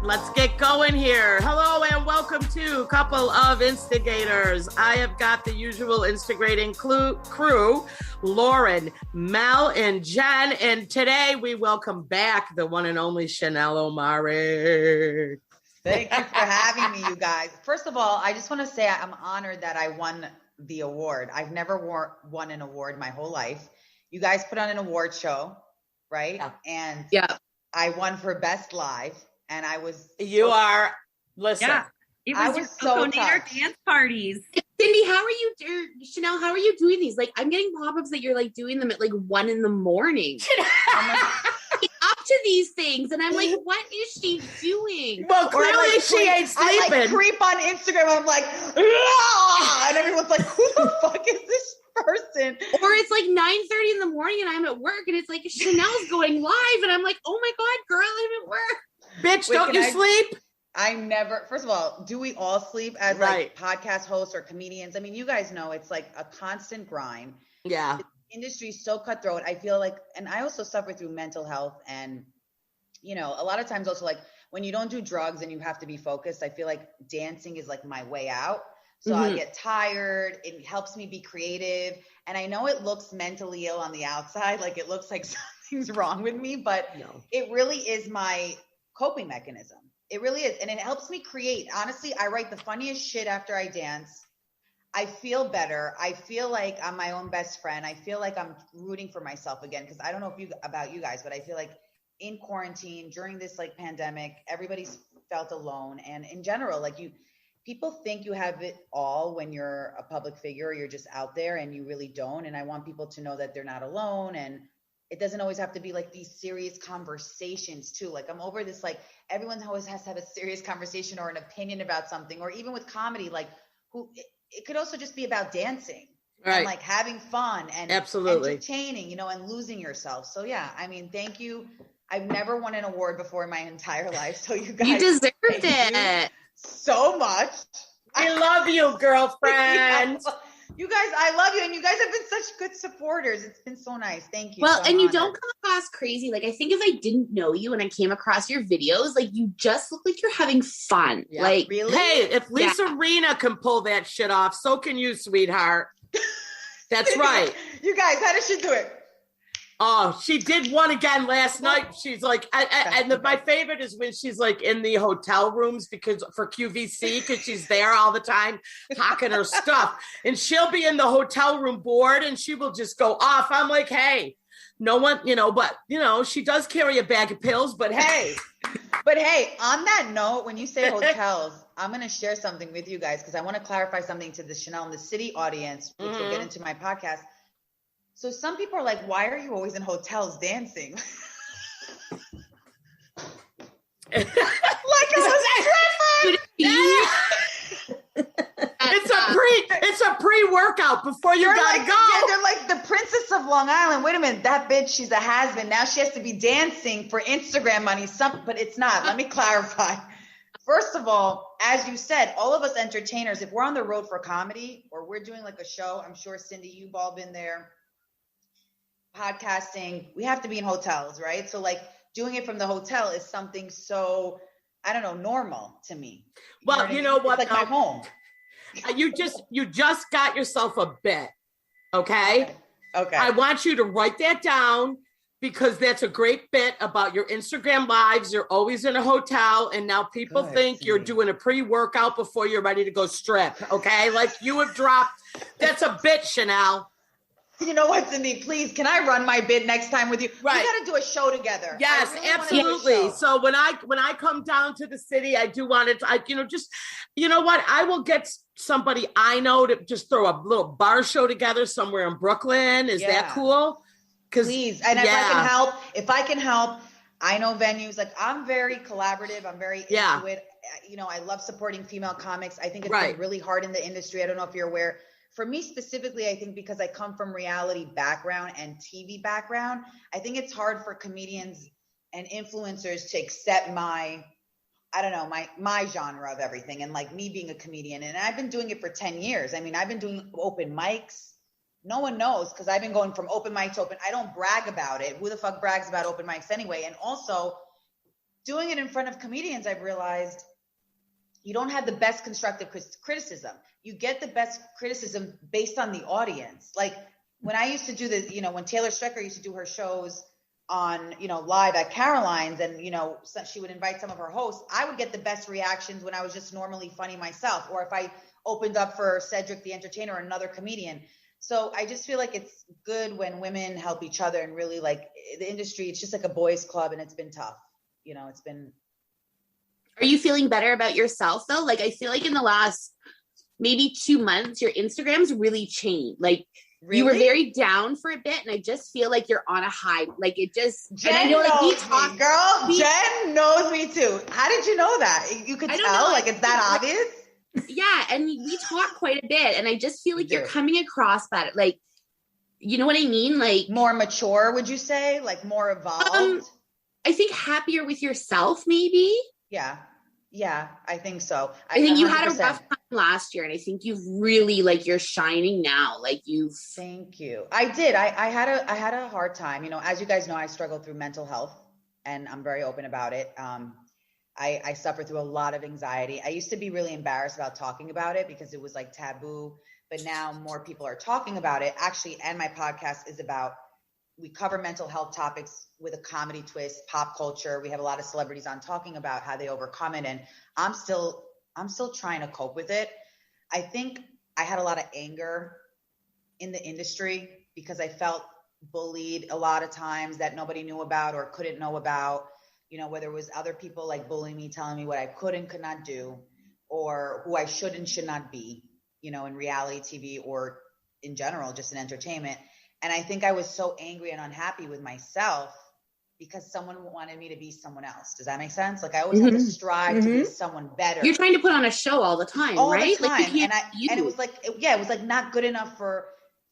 Let's get going here. Hello and welcome to Couple of Instigators. I have got the usual instigating crew, Lauren, Mel, and Jen. And today we welcome back the one and only Chanel Omari. Thank you for having me, you guys. First of all, I just want to say I'm honored that I won the award. I've never won an award my whole life. You guys put on an award show, right? Yeah. And I won for Best Live. And I was Listen. Yeah, it was so touched. Dance parties. Cindy, how are you, Chanel? How are you doing these? Like, I'm getting pop-ups that you're like doing them at like 1 a.m. up to these things, and I'm like, what is she doing? Well, clearly she ain't sleeping. I like creep on Instagram. I'm like, ah! And everyone's like, who the fuck is this person? Or it's like 9:30 in the morning, and I'm at work, and it's like Chanel's going live, and I'm like, oh my god, girl, I'm at work. Bitch, don't you sleep? I never, first of all, do we all sleep as like podcast hosts or comedians? I mean, you guys know it's like a constant grind. Yeah. The industry is so cutthroat. I feel like, and I also suffer through mental health. And, you know, a lot of times also like when you don't do drugs and you have to be focused, I feel like dancing is like my way out. So I get tired. It helps me be creative. And I know it looks mentally ill on the outside. Like it looks like something's wrong with me, but it really is my coping mechanism. It really is. And it helps me create. Honestly, I write the funniest shit after I dance. I feel better. I feel like I'm my own best friend. I feel like I'm rooting for myself again. Cause I don't know about you guys, but I feel like in quarantine during this like pandemic, everybody's felt alone. And in general, like people think you have it all when you're a public figure, or you're just out there, and you really don't. And I want people to know that they're not alone. And it doesn't always have to be like these serious conversations too. Like I'm over this, like everyone always has to have a serious conversation or an opinion about something, or even with comedy, like it could also just be about dancing and like having fun and entertaining, you know, and losing yourself. So yeah, I mean, thank you. I've never won an award before in my entire life. So you guys, you deserved it so much. I love you, girlfriend. You guys, I love you. And you guys have been such good supporters. It's been so nice. Thank you. Well, and you don't come across crazy. Like, I think if I didn't know you and I came across your videos, like you just look like you're having fun. Yeah, like, really? Hey, if Lisa Rinna can pull that shit off, so can you, sweetheart. That's right. You guys, how does she do it? Oh, she did one again last night. She's like, my favorite is when she's like in the hotel rooms for QVC, because she's there all the time talking her stuff. And she'll be in the hotel room bored and she will just go off. I'm like, hey, no one, but she does carry a bag of pills, but hey. But hey, on that note, when you say hotels, I'm going to share something with you guys, because I want to clarify something to the Chanel and the City audience, which we'll get into my podcast. So some people are like, why are you always in hotels dancing? Like a stripper. It's a pre-workout before you gotta go. Yeah, they're like the Princess of Long Island. Wait a minute, that bitch, she's a has-been. Now she has to be dancing for Instagram money. But it's not. Let me clarify. First of all, as you said, all of us entertainers, if we're on the road for comedy or we're doing like a show, I'm sure Cindy, you've all been there. Podcasting, we have to be in hotels, right? So like doing it from the hotel is something so, I don't know, normal to me. Well, you know what? It's like my home. You just got yourself a bit, okay? Okay. I want you to write that down, because that's a great bit about your Instagram lives. You're always in a hotel, and now people think you're doing a pre-workout before you're ready to go strip, okay? Like you have dropped, that's a bit, Chanel. You know what, Cindy? Please, can I run my bid next time with you? Right. We got to do a show together. Yes, really absolutely. So when I come down to the city, I do want it. You know what? I will get somebody I know to just throw a little bar show together somewhere in Brooklyn. Is that cool? Please, and if I can help, I know venues. Like I'm very collaborative. I'm very into it. You know, I love supporting female comics. I think it's been really hard in the industry. I don't know if you're aware. For me specifically, I think because I come from reality background and TV background, I think it's hard for comedians and influencers to accept my genre of everything, and like me being a comedian. And I've been doing it for 10 years. I mean, I've been doing open mics. No one knows, because I've been going from open mic to open. I don't brag about it. Who the fuck brags about open mics anyway? And also, doing it in front of comedians, I've realized you don't have the best constructive criticism. You get the best criticism based on the audience. Like when I used to do when Taylor Strecker used to do her shows on, live at Caroline's, and, so she would invite some of her hosts, I would get the best reactions when I was just normally funny myself, or if I opened up for Cedric the Entertainer or another comedian. So I just feel like it's good when women help each other, and really, like, the industry, it's just like a boys club, and it's been tough. It's been. Are you feeling better about yourself though? Like, I feel like in the last maybe 2 months, your Instagram's really changed. Like, really? You were very down for a bit, and I just feel like you're on a high. Like, it just. Jen and I know, like, knows me, girl. Jen knows me too. How did you know that? You could tell. Like, it's that obvious. Yeah, and we talk quite a bit, and I just feel like you're coming across better. Like, you know what I mean? Like, more mature, would you say? Like, more evolved? I think happier with yourself, maybe. Yeah, I think so. I think 100%. You had a rough time last year, and I think you've really, like, you're shining now. Like, you've. Thank you. I did. I had a hard time. As you guys know, I struggled through mental health, and I'm very open about it. I suffered through a lot of anxiety. I used to be really embarrassed about talking about it because it was like taboo, but now more people are talking about it. Actually, and my podcast is about, we cover mental health topics with a comedy twist, pop culture. We have a lot of celebrities on talking about how they overcome it. And I'm still trying to cope with it. I think I had a lot of anger in the industry because I felt bullied a lot of times that nobody knew about or couldn't know about. Whether it was other people like bullying me, telling me what I could and could not do, or who I should and should not be, in reality TV or in general, just in entertainment. And I think I was so angry and unhappy with myself because someone wanted me to be someone else. Does that make sense? Like, I always had to strive to be someone better. You're trying to put on a show all the time, right? The time. Like, and it was like, it was like not good enough for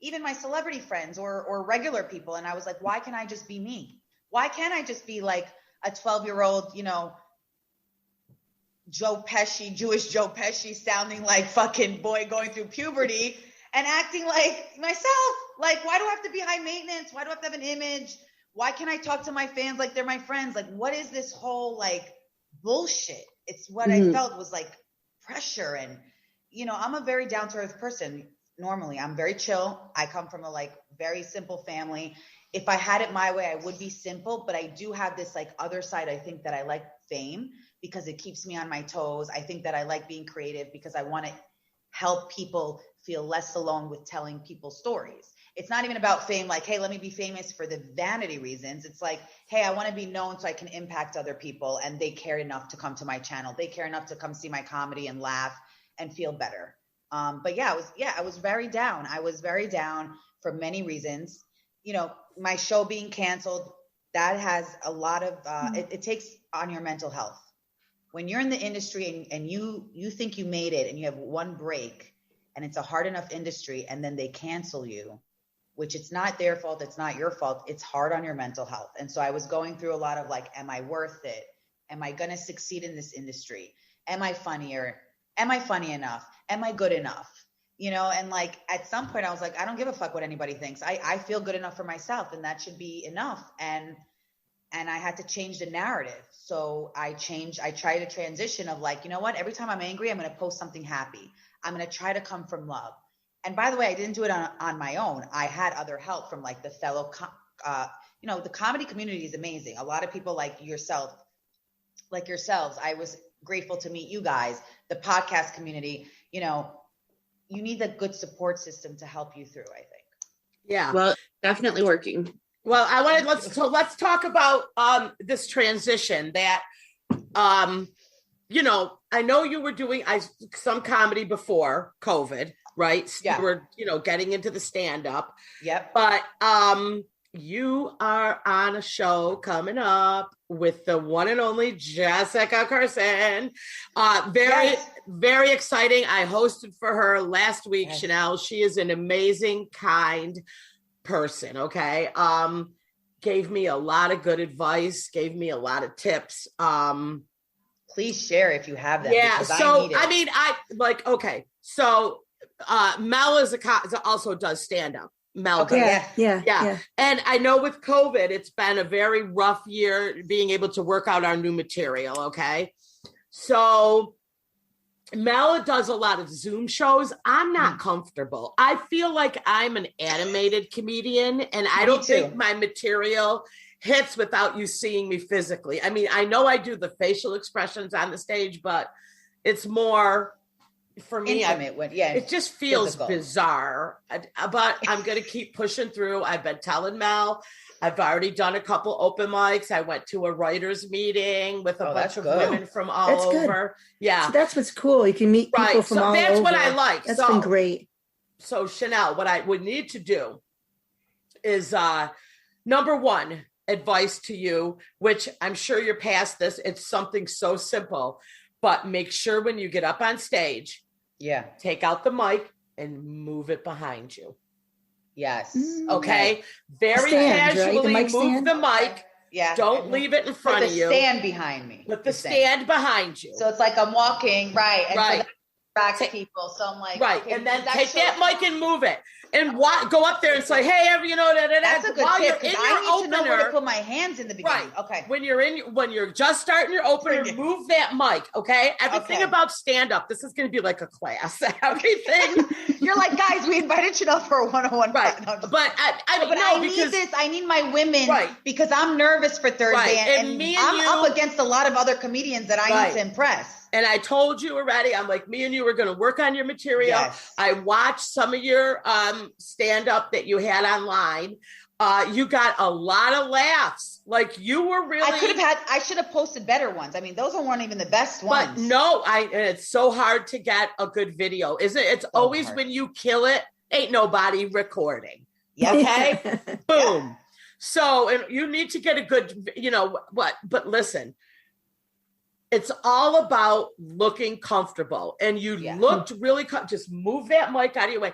even my celebrity friends or regular people. And I was like, why can't I just be me? Why can't I just be like a 12-year-old, Joe Pesci, Jewish Joe Pesci, sounding like fucking boy going through puberty and acting like myself? Like, why do I have to be high maintenance? Why do I have to have an image? Why can't I talk to my fans like they're my friends? Like, what is this whole, like, bullshit? It's what I felt was like pressure. And, I'm a very down-to-earth person. Normally, I'm very chill. I come from a, like, very simple family. If I had it my way, I would be simple, but I do have this, like, other side. I think that I like fame because it keeps me on my toes. I think that I like being creative because I want to help people feel less alone with telling people stories. It's not even about fame, like, hey, let me be famous for the vanity reasons. It's like, hey, I want to be known so I can impact other people, and they care enough to come to my channel. They care enough to come see my comedy and laugh and feel better. But I was very down. I was very down for many reasons. My show being canceled, that has a lot of, it takes on your mental health. When you're in the industry and you think you made it and you have one break and it's a hard enough industry and then they cancel you, which it's not their fault, it's not your fault, it's hard on your mental health. And so I was going through a lot of, like, am I worth it? Am I going to succeed in this industry? Am I funnier? Am I funny enough? Am I good enough? And, like, at some point I was like, I don't give a fuck what anybody thinks. I feel good enough for myself, and that should be enough. And I had to change the narrative. So I try to transition of, like, you know what? Every time I'm angry, I'm going to post something happy. I'm going to try to come from love. And by the way, I didn't do it on my own. I had other help from, like, the fellow, the comedy community is amazing. A lot of people like yourselves. I was grateful to meet you guys, the podcast community. You need a good support system to help you through, I think. Yeah. Well, definitely working. Well, let's talk about this transition that, I know you were doing some comedy before COVID, right? Yeah. You were, getting into the stand-up. Yep. But you are on a show coming up with the one and only Jessica Carson. Very exciting. I hosted for her last week, yes. Chanel. She is an amazing, kind person. Okay. Gave me a lot of good advice, gave me a lot of tips. Please share if you have them. Yeah. So, okay. So Mel also does stand up. Mel. Okay. Yeah. And I know with COVID, it's been a very rough year being able to work out our new material. Okay. So Mel does a lot of Zoom shows. I'm not comfortable. I feel like I'm an animated comedian, and I don't think my material hits without you seeing me physically. I mean, I know I do the facial expressions on the stage, but it's more for me. It just feels bizarre. But I'm going to keep pushing through. I've been telling Mel. I've already done a couple open mics. I went to a writers meeting with a bunch of women from all over. Yeah. So that's what's cool. You can meet people from all over. That's what I like. That's been great. So Chanel, what I would need to do is number one, advice to you, which I'm sure you're past this. It's something so simple, but make sure when you get up on stage, take out the mic and move it behind you. Yes. Okay. Very casually move the mic. Yeah. Don't leave it in front of you. Put the stand behind me. Put the stand behind you. So it's like I'm walking, right. And so that attracts people. So I'm like, okay, and then take that mic and move it. And go up there and say, hey, that's a good tip, because I need to know where to put my hands in the beginning. Right. Okay. When you're just starting your opener, move that mic. Okay. Everything about stand up. This is going to be like a class. Everything. You're like, guys, we invited Chanel for a 101. Right. No, but I need this. I need my women because I'm nervous for Thursday, and I'm up against a lot of other comedians that I need to impress. And I told you already, I'm like, me and you are going to work on your material. Yes. I watched some of your stand-up that you had online. You got a lot of laughs. Like you were really... I should have posted better ones. I mean, those weren't even the best ones. But no, it's so hard to get a good video, isn't it? It's always hard. When you kill it, ain't nobody recording. Yeah. Okay? Boom. Yeah. So, and you need to get a good, but listen, it's all about looking comfortable, and you looked really, just move that mic out of your way.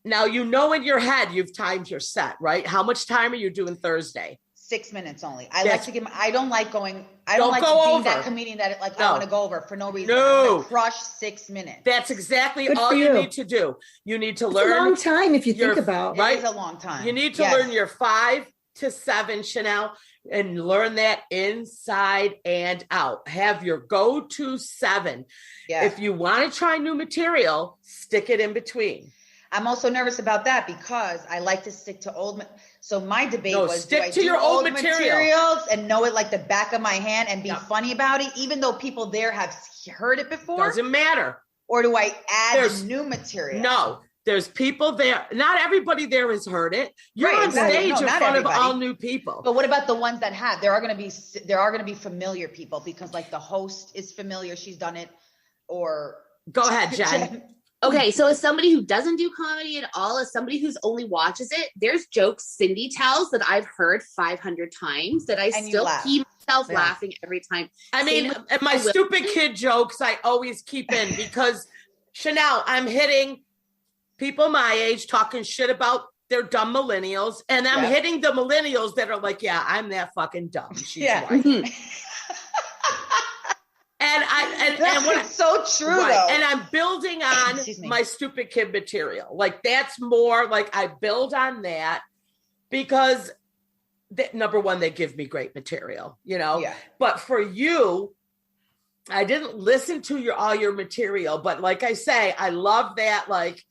Now, in your head, you've timed your set, right? How much time are you doing Thursday? 6 minutes only. I like to give. I don't like being that comedian that I want to go over for no reason. No, crush 6 minutes. That's exactly all you need to do. You need to learn. It's a long time if you think about. It is a long time. You need to learn your 5 to 7, Chanel, and learn that inside and out. Have your go-to 7. Yeah. If you want to try new material, stick it in between. I'm also nervous about that because I like to stick to old. So my debate was, stick to your old materials and know it like the back of my hand and be funny about it, even though people there have heard it before? Doesn't matter. Or do I add the new material? No. There's people there. Not everybody there has heard it. You're on stage in front of all new people. But what about the ones that have? There are going to be familiar people because like the host is familiar. She's done it. Or go ahead, Jen. Okay, so as somebody who doesn't do comedy at all, as somebody who's only watches it, there's jokes Cindy tells that I've heard 500 times that I still keep myself laughing every time. I mean, and my stupid kid jokes I always keep in because Chanel, I'm hitting people my age talking shit about their dumb millennials, and I'm hitting the millennials that are like, yeah, I'm that fucking dumb. She's right. And it's so true, though. And I'm building on my stupid kid material. Like that's more like I build on that because number one, they give me great material, Yeah. But for you, I didn't listen to all your material, but like I say, I love that. Like,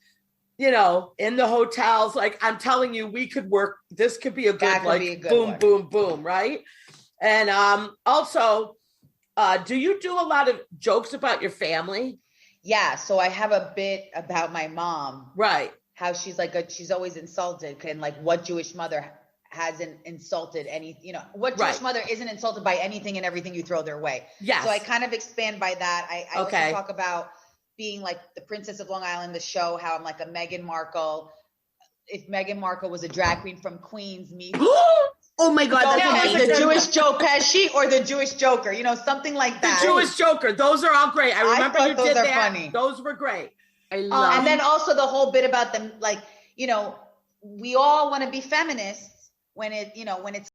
in the hotels, like I'm telling you, we could work. This could be a good boom, boom, boom, right? And also. Do you do a lot of jokes about your family? Yeah. So I have a bit about my mom. Right. How she's she's always insulted, and like what Jewish mother hasn't insulted what Jewish mother isn't insulted by anything and everything you throw their way. Yeah. So I kind of expand by that. I also talk about being like the Princess of Long Island, the show, how I'm like a Meghan Markle. If Meghan Markle was a drag queen from Queens, me. Oh my God, that's the Jewish Joe Pesci or the Jewish Joker, something like that. The Jewish Joker. Those are all great. I remember you did that. Funny. Those were great. I love and then also the whole bit about them, we all want to be feminists when it's